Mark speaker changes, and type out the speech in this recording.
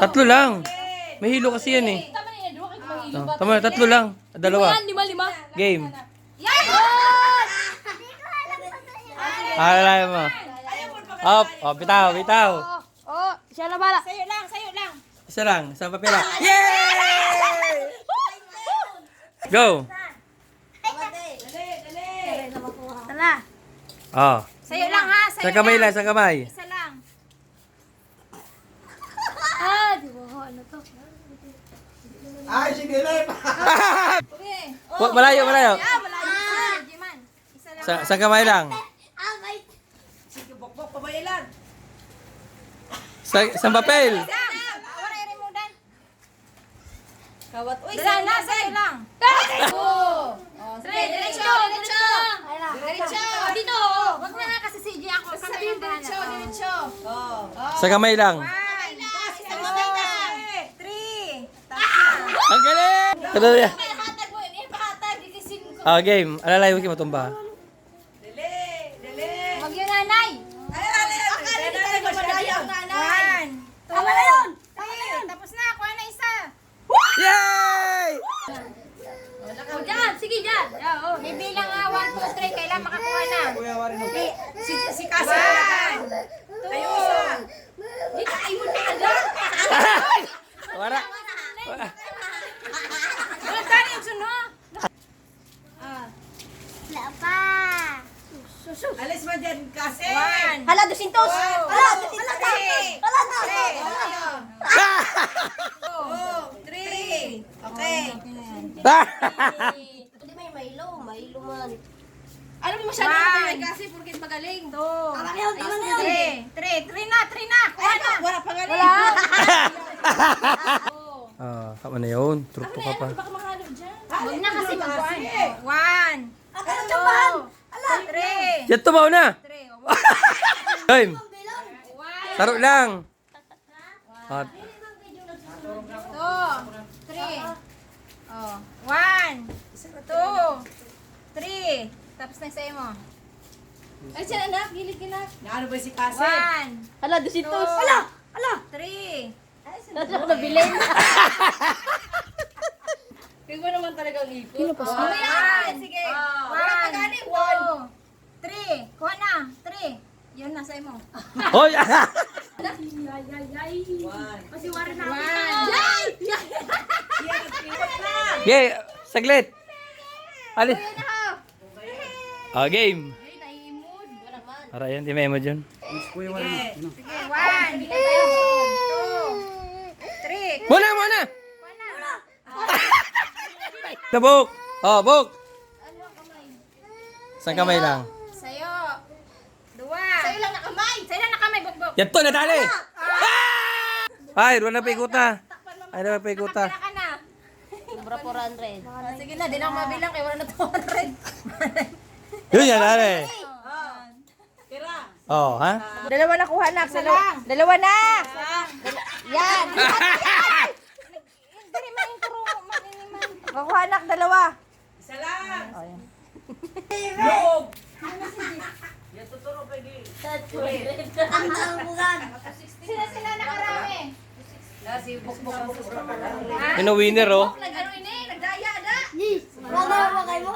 Speaker 1: Tatlo lang. May hilo kasi yan eh. Tama, tatlo lang. Dalawa.
Speaker 2: Lima.
Speaker 1: Game.
Speaker 2: Yan!
Speaker 1: Alay mo. Up. Oh, bitaw.
Speaker 2: Oh, siya na bala.
Speaker 3: Sayo lang.
Speaker 1: Isa lang. Isang papel. Yay! Go.
Speaker 2: Tala.
Speaker 1: Oh.
Speaker 3: Sayo lang ha, sayo
Speaker 1: Sa kamay lang, sa kamay.
Speaker 3: Isa lang.
Speaker 2: Di ba ko ano to?
Speaker 4: Ay, sige lang.
Speaker 3: Okay.
Speaker 1: Malayo.
Speaker 3: Malayo. Jiman. Isa lang.
Speaker 1: Sa kamay lang.
Speaker 4: Sige, bokbok, pabayalan.
Speaker 1: Sa papel.
Speaker 3: Wala i-remodan.
Speaker 4: Kawat, uy,
Speaker 3: Dala na, sayo lang. Oh, diretso.
Speaker 2: Dito.
Speaker 3: Wag na nga kasi CJ ako. Kami yung diretso.
Speaker 4: Oh.
Speaker 1: Sa kamay lang.
Speaker 3: 1, 2, 3.
Speaker 1: Ang galing! Ano yan?
Speaker 3: Pahatag mo, pahatag. Ikisin ko.
Speaker 1: Ah, game. Alalay mo kayo matumba.
Speaker 4: Dali.
Speaker 3: Wag yung nanay.
Speaker 4: Ay,
Speaker 3: 1, 2, tapos na. Kuha na isa.
Speaker 1: Yay!
Speaker 2: O, dyan. Sige, dyan.
Speaker 3: May bilang nga 1, 2, 3. Kailan makakuha na?
Speaker 4: Kuya, warin mo. Si Kasi.
Speaker 3: 1, 2.
Speaker 4: Ayaw isa.
Speaker 2: Dito, ay mo na agad.
Speaker 1: Wala.
Speaker 3: Wala tayo yung sunod.
Speaker 4: Alis mo dyan, Kasi.
Speaker 3: 1,
Speaker 2: Hala, 200. Hala,
Speaker 3: 3.
Speaker 4: 3. Okay.
Speaker 2: Hindi may Milo man.
Speaker 3: Alam mo masyado
Speaker 4: Ay, Kasi, porkit magaling.
Speaker 3: 2, 3 na. Kuha na.
Speaker 4: Wala pa nga rin.
Speaker 1: Ah, kama na yun. Trupo ka pa.
Speaker 3: Baka makalo dyan.
Speaker 2: Huwag na kasi
Speaker 3: Kuhaan.
Speaker 4: Kasi.
Speaker 3: 1, 2, 3.
Speaker 1: Yan tumaw na.
Speaker 3: 3.
Speaker 1: Game. Taro lang. Ah,
Speaker 3: 2, 3. Oh, 1, 2, 3. Tapos na sa'yo mo.
Speaker 2: Ay, siya anak. Gilid ka na.
Speaker 4: Ano ba si Kasi?
Speaker 3: 1,
Speaker 2: Hala, 200.
Speaker 3: 3.
Speaker 2: Nasa ko nabilin.
Speaker 4: Kaya mo naman talagang ipon.
Speaker 3: Yan. Sige.
Speaker 4: Wala pa gani.
Speaker 3: 1, 3. Kuha na. 3. Yun na sa'yo mo.
Speaker 1: Hoy!
Speaker 2: Kasi wari na
Speaker 3: 1.
Speaker 1: Yay! Saglit. Alis. Ah, game. Para yan, di may emo dyan.
Speaker 3: Sige. 1, 2, 3.
Speaker 1: Muna!
Speaker 3: Kuha na.
Speaker 1: Tabok! Oh, buk! Sa kamay lang.
Speaker 3: Sa'yo. 2. Sa'yo lang na kamay. Sa'yo lang na kamay. Bugbog.
Speaker 1: Yan to, nadali! Ay, wala pa ikuta. Ay, wala pa ikuta.
Speaker 3: Pila ka na.
Speaker 2: Sobra 400.
Speaker 3: Sige na. Di na ako mabilang. Kaya wala na 200.
Speaker 1: Yun yan, dali. Oh, ha?
Speaker 3: Dalawa na kuha na. Dalawa na. Yan. Dali man yung turo mo. Makuha na. Dalawa.
Speaker 4: Isa lang. Loob. Yan tuturo pa di.
Speaker 3: Sila nakarami.
Speaker 4: Si Bukbok ang sobrang malaki.
Speaker 1: Yun ang winner, oh.
Speaker 3: Nag-ano ini? Nagdaya na.
Speaker 2: Wala mo kayo.